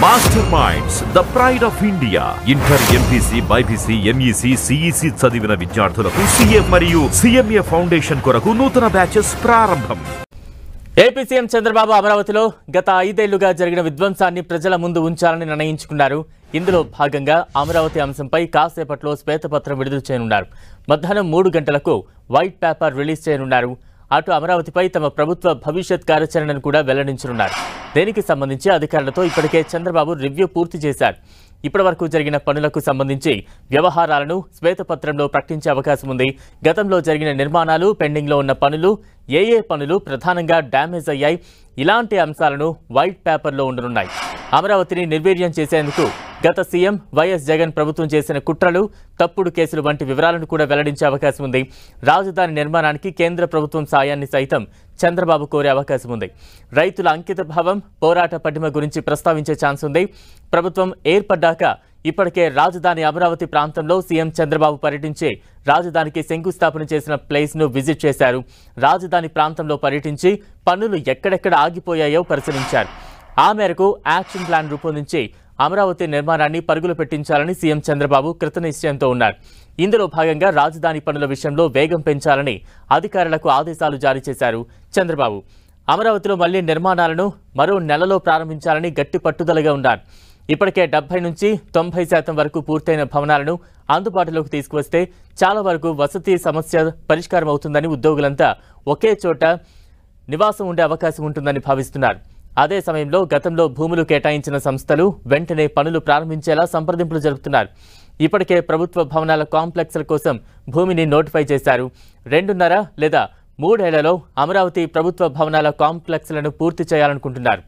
Master minds the pride of India. Inter, MPC, BiPC, MEC, CEC చదివిన విద్యార్థులకు CA మరియు CMA foundation కొరకు నూతన బ్యాచెస్ ప్రారంభం. ఏపీ సీఎం చంద్రబాబు అమరావతిలో గత 5 ఏళ్లుగా జరిగిన విధ్వంసాన్ని ప్రజల ముందు ఉంచాలని నిర్ణయించుకున్నారు. ఇందులో భాగంగా అమరావతి అంశంపై కాసేపట్లో శ్వేతపత్రం విడుదల చేయనున్నారు. మధ్యాహ్నం 3 గంటలకు వైట్ పేపర్ రిలీజ్ చేయనున్నారు. అటు అమరావతిపై తమ ప్రభుత్వ భవిష్యత్ కార్యాచరణను కూడా వెల్లడించనున్నారు. దీనికి సంబంధించి అధికారులతో ఇప్పటికే చంద్రబాబు రివ్యూ పూర్తి చేశారు. ఇప్పటివరకు జరిగిన పనులకు సంబంధించి వ్యవహారాలను శ్వేతపత్రంలో ప్రకటించే అవకాశం ఉంది. గతంలో జరిగిన నిర్మాణాలు, పెండింగ్లో ఉన్న పనులు, ఏ పనులు ప్రధానంగా డ్యామేజ్ అయ్యాయి, ఇలాంటి అంశాలను వైట్ పేపర్లో ఉండనున్నాయి. అమరావతిని నిర్వీర్యం చేసేందుకు గత సీఎం వైఎస్ జగన్ ప్రభుత్వం చేసిన కుట్రలు, తప్పుడు కేసులు వంటి వివరాలను కూడా వెల్లడించే అవకాశం ఉంది. రాజధాని నిర్మాణానికి కేంద్ర ప్రభుత్వం సాయాన్ని సైతం చంద్రబాబు కోరే అవకాశం ఉంది. రైతుల అంకిత భావం, పోరాట పటిమ గురించి ప్రస్తావించే ఛాన్స్ ఉంది. ప్రభుత్వం ఏర్పడ్డాక ఇప్పటికే రాజధాని అమరావతి ప్రాంతంలో సీఎం చంద్రబాబు పర్యటించి రాజధానికి శంకుస్థాపన చేసిన ప్లేస్ను విజిట్ చేశారు. రాజధాని ప్రాంతంలో పర్యటించి పనులు ఎక్కడెక్కడ ఆగిపోయాయో పరిశీలించారు. ఆ మేరకు యాక్షన్ ప్లాన్ రూపొందించి అమరావతి నిర్మాణాన్ని పరుగులు పెట్టించాలని సీఎం చంద్రబాబు కృతనిశ్చయంతో ఉన్నారు. ఇందులో భాగంగా రాజధాని పనుల విషయంలో వేగం పెంచాలని అధికారులకు ఆదేశాలు జారీ చేశారు చంద్రబాబు. అమరావతిలో మళ్లీ నిర్మాణాలను మరో నెలలో ప్రారంభించాలని గట్టి పట్టుదలగా ఉన్నారు. ఇప్పటికే 70 నుంచి 90% వరకు పూర్తయిన భవనాలను అందుబాటులోకి తీసుకువస్తే చాలా వరకు వసతి సమస్య పరిష్కారం అవుతుందని, ఉద్యోగులంతా ఒకే చోట నివాసం ఉండే అవకాశం ఉంటుందని భావిస్తున్నారు. అదే సమయంలో గతంలో భూములు కేటాయించిన సంస్థలు వెంటనే పనులు ప్రారంభించేలా సంప్రదింపులు జరుపుతున్నారు. ఇప్పటికే ప్రభుత్వ భవనాల కాంప్లెక్స్ల కోసం భూమిని నోటిఫై చేశారు. 2.5 లేదా 3 ఏళ్లలో అమరావతి ప్రభుత్వ భవనాల కాంప్లెక్స్లను పూర్తి చేయాలనుకుంటున్నారు.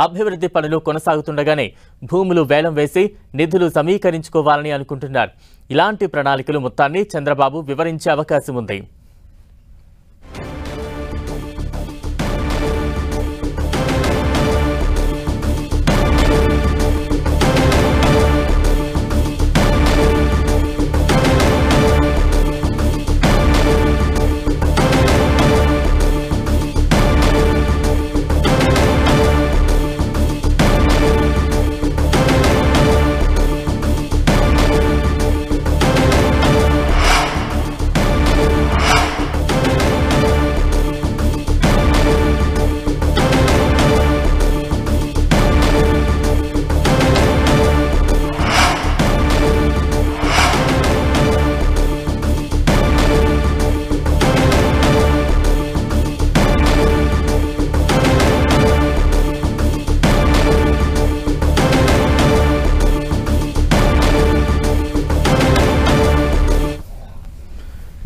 అభివృద్ధి పనులు కొనసాగుతుండగానే భూములు వేలం వేసి నిధులు సమీకరించుకోవాలని అనుకుంటున్నారు. ఇలాంటి ప్రణాళికలు మొత్తాన్ని చంద్రబాబు వివరించే అవకాశం ఉంది.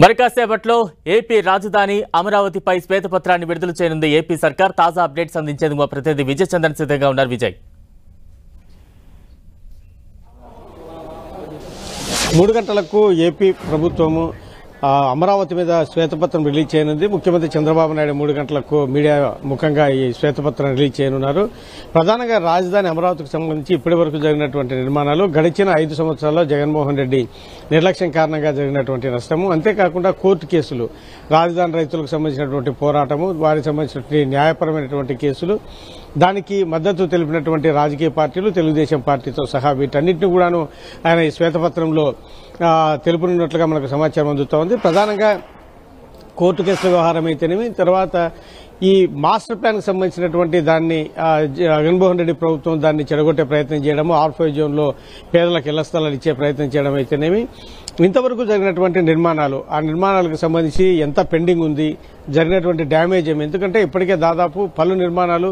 మరి కాసేపట్లో ఏపీ రాజధాని అమరావతిపై శ్వేతపత్రాన్ని విడుదల చేయనుంది ఏపీ సర్కార్. తాజా అప్డేట్స్ అందించేందుకు మా ప్రతినిధి విజయ్ చంద్రన్ సిద్ధంగా ఉన్నారు. విజయ్, 3 గంటలకు ఏపీ ప్రభుత్వము అమరావతి మీద శ్వేతపత్రం రిలీజ్ చేయనుంది. ముఖ్యమంత్రి చంద్రబాబు నాయుడు 3 గంటలకు మీడియా ముఖంగా ఈ శ్వేతపత్రం రిలీజ్ చేయనున్నారు. ప్రధానంగా రాజధాని అమరావతికి సంబంధించి ఇప్పటి వరకు జరిగినటువంటి నిర్మాణాలు, గడిచిన 5 సంవత్సరాల్లో జగన్మోహన్ రెడ్డి నిర్లక్ష్యం కారణంగా జరిగినటువంటి నష్టము, అంతేకాకుండా కోర్టు కేసులు, రాజధాని రైతులకు సంబంధించినటువంటి పోరాటము, వారికి సంబంధించినటువంటి న్యాయపరమైనటువంటి కేసులు, దానికి మద్దతు తెలిపినటువంటి రాజకీయ పార్టీలు, తెలుగుదేశం పార్టీతో సహా వీటన్నింటినీ కూడాను ఆయన ఈ శ్వేతపత్రంలో తెలుపునున్నట్లుగా మనకు సమాచారం అందుతోంది. ప్రధానంగా కోర్టు కేసుల వ్యవహారం అయితేనేమి, తర్వాత ఈ మాస్టర్ ప్లాన్ కి సంబంధించినటువంటి దాన్ని జగన్మోహన్ రెడ్డి ప్రభుత్వం దాన్ని చెడగొట్టే ప్రయత్నం చేయడము, R5 జోన్లో పేదలకు ఇళ్ల స్థలాలు ఇచ్చే ప్రయత్నం చేయడం అయితేనేమి, ఇంతవరకు జరిగినటువంటి నిర్మాణాలు, ఆ నిర్మాణాలకు సంబంధించి ఎంత పెండింగ్ ఉంది, జరిగినటువంటి డ్యామేజ్ ఏమి, ఎందుకంటే ఇప్పటికే దాదాపు పలు నిర్మాణాలు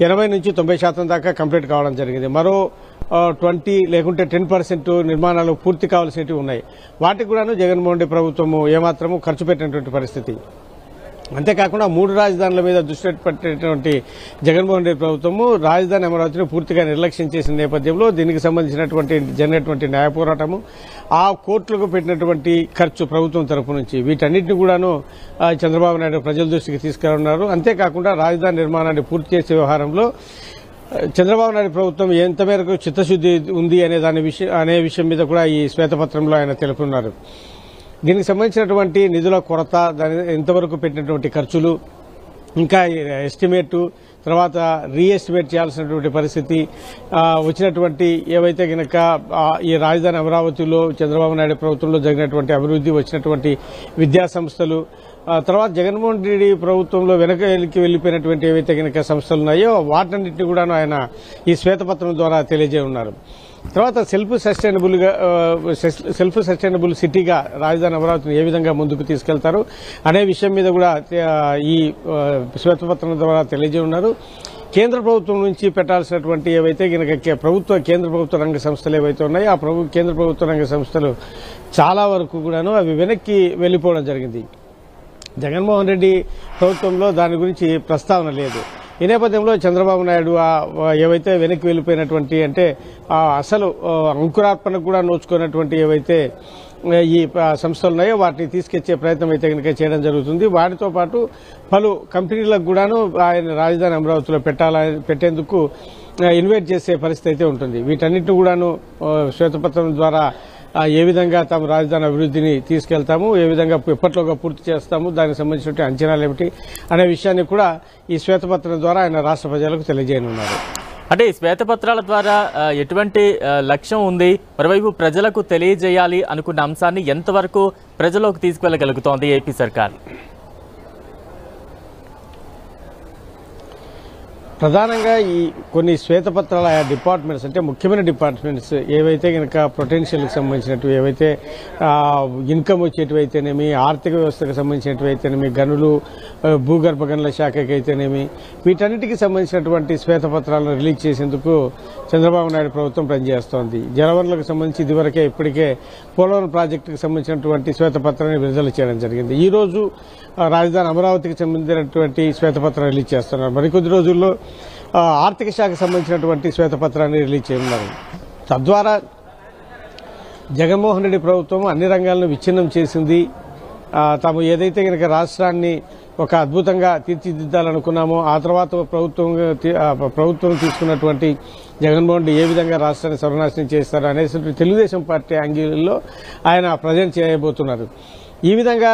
80 నుంచి 90% దాకా కంప్లీట్ కావడం జరిగింది. మరో 20 లేకుంటే 10% నిర్మాణాలు పూర్తి కావాల్సినవి ఉన్నాయి. వాటికి కూడాను జగన్మోహన్ రెడ్డి ప్రభుత్వము ఏమాత్రము ఖర్చు పెట్టినటువంటి పరిస్థితి. అంతేకాకుండా 3 రాజధానుల మీద దృష్టి పెట్టినటువంటి జగన్మోహన్ రెడ్డి ప్రభుత్వము రాజధాని అమరావతిని పూర్తిగా నిర్లక్ష్యం చేసిన నేపథ్యంలో దీనికి సంబంధించినటువంటి జరిగినటువంటి న్యాయ పోరాటము, ఆ కోర్టులకు పెట్టినటువంటి ఖర్చు ప్రభుత్వం తరపు నుంచి, వీటన్నిటిని కూడాను చంద్రబాబు నాయుడు ప్రజల దృష్టికి తీసుకురానున్నారు. అంతేకాకుండా రాజధాని నిర్మాణాన్ని పూర్తి చేసే వ్యవహారంలో చంద్రబాబు నాయుడు ప్రభుత్వం ఎంత మేరకు చిత్తశుద్ది ఉంది అనే విషయం మీద కూడా ఈ శ్వేతపత్రంలో ఆయన తెలుపుతున్నారు. దీనికి సంబంధించినటువంటి నిధుల కొరత, దాని ఎంతవరకు పెట్టినటువంటి ఖర్చులు, ఇంకా ఎస్టిమేటు తర్వాత రీఎస్టిమేట్ చేయాల్సినటువంటి పరిస్థితి వచ్చినటువంటి ఏవైతే గనక ఈ రాజధాని అమరావతిలో చంద్రబాబు నాయుడు ప్రభుత్వంలో జరిగినటువంటి అభివృద్ధి, వచ్చినటువంటి విద్యా సంస్థలు, తర్వాత జగన్మోహన్ రెడ్డి ప్రభుత్వంలో వెనక్కి వెళ్లిపోయినటువంటి ఏవైతే గనక సంస్థలు ఉన్నాయో వాటన్నింటినీ కూడా ఆయన ఈ శ్వేతపత్రం ద్వారా తెలియజేయనున్నారు. తర్వాత సెల్ఫ్ సస్టైనబుల్ సిటీగా రాజధాని అమరావతిని ఏ విధంగా ముందుకు తీసుకెళ్తారు అనే విషయం మీద కూడా ఈ శ్వేతపత్రం ద్వారా తెలియజేయనున్నారు. కేంద్ర ప్రభుత్వం నుంచి పెట్టాల్సినటువంటి ఏవైతే కనుక కేంద్ర ప్రభుత్వ రంగ సంస్థలు ఏవైతే ఉన్నాయో ఆ కేంద్ర ప్రభుత్వ రంగ సంస్థలు చాలా వరకు కూడాను అవి వెనక్కి వెళ్లిపోవడం జరిగింది. జగన్మోహన్ రెడ్డి ప్రభుత్వంలో దాని గురించి ప్రస్తావన లేదు. ఈ నేపథ్యంలో చంద్రబాబు నాయుడు ఏవైతే వెనక్కి వెళ్లిపోయినటువంటి అంటే అసలు అంకురార్పణకు కూడా నోచుకున్నటువంటి ఏవైతే ఈ సంస్థలు ఉన్నాయో వాటిని తీసుకొచ్చే ప్రయత్నం అయితే కనుక చేయడం జరుగుతుంది. వాటితో పాటు పలు కంపెనీలకు కూడాను ఆయన రాజధాని అమరావతిలో పెట్టేందుకు ఇన్వైట్ చేసే పరిస్థితి అయితే ఉంటుంది. వీటన్నిటిని కూడాను శ్వేతపత్రం ద్వారా ఏ విధంగా తాము రాజధాని అభివృద్ధిని తీసుకెళ్తాము, ఏ విధంగా ఎప్పట్లోగా పూర్తి చేస్తాము, దానికి సంబంధించిన అంచనాలు ఏమిటి అనే విషయాన్ని కూడా ఈ శ్వేతపత్రం ద్వారా ఆయన రాష్ట్ర ప్రజలకు తెలియజేయనున్నారు. అంటే ఈ శ్వేతపత్రాల ద్వారా ఎటువంటి లక్ష్యం ఉంది, మరోవైపు ప్రజలకు తెలియజేయాలి అనుకున్న అంశాన్ని ఎంతవరకు ప్రజల్లోకి తీసుకెళ్లగలుగుతోంది ఏపీ సర్కార్? ప్రధానంగా ఈ కొన్ని శ్వేతపత్రాల డిపార్ట్మెంట్స్ అంటే ముఖ్యమైన డిపార్ట్మెంట్స్ ఏవైతే కనుక పొటెన్షియల్కి సంబంధించినవి, ఏవైతే ఇన్కమ్ వచ్చేటివైతేనేమి, ఆర్థిక వ్యవస్థకు సంబంధించినటివైతేనేమి, గనులు, భూగర్భ గనుల శాఖకి అయితేనేమి, వీటన్నిటికీ సంబంధించినటువంటి శ్వేతపత్రాలను రిలీజ్ చేసేందుకు చంద్రబాబు నాయుడు ప్రభుత్వం పనిచేస్తోంది. జలవనరులకు సంబంధించి ఇప్పటికే పోలవరం ప్రాజెక్టుకు సంబంధించినటువంటి శ్వేతపత్రాన్ని విడుదల చేయడం జరిగింది. ఈ రోజు రాజధాని అమరావతికి సంబంధించినటువంటి శ్వేతపత్రం రిలీజ్ చేస్తున్నారు. మరికొద్ది రోజుల్లో ఆర్థిక శాఖకు సంబంధించినటువంటి శ్వేతపత్రాన్ని రిలీజ్ చేయనున్నారు. తద్వారా జగన్మోహన్ రెడ్డి ప్రభుత్వం అన్ని రంగాలను విచ్ఛిన్నం చేసింది. తాము ఏదైతే కనుక రాష్ట్రాన్ని ఒక అద్భుతంగా తీర్చిదిద్దాలనుకున్నామో ఆ తర్వాత ప్రభుత్వం తీసుకున్నటువంటి జగన్మోహన్ రెడ్డి ఏ విధంగా రాష్ట్రాన్ని సర్వనాశనం చేస్తారు అనేసి తెలుగుదేశం పార్టీ యాంగిల్లో ఆయన ప్రజెంట్ చేయబోతున్నారు. ఈ విధంగా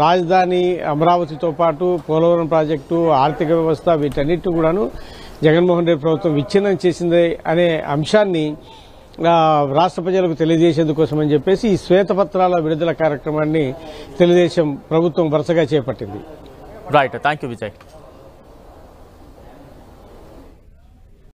రాజధాని అమరావతితో పాటు పోలవరం ప్రాజెక్టు, ఆర్థిక వ్యవస్థ వీటన్నిటిని కూడాను జగన్మోహన్ రెడ్డి ప్రభుత్వం విచ్ఛిన్నం చేసింది అనే అంశాన్ని రాష్ట్ర ప్రజలకు తెలియజేసేందుకోసమని చెప్పేసి ఈ శ్వేతపత్రాల విడుదల కార్యక్రమాన్ని తెలుగుదేశం ప్రభుత్వం వరుసగా చేపట్టింది. Right, thank you Vijay.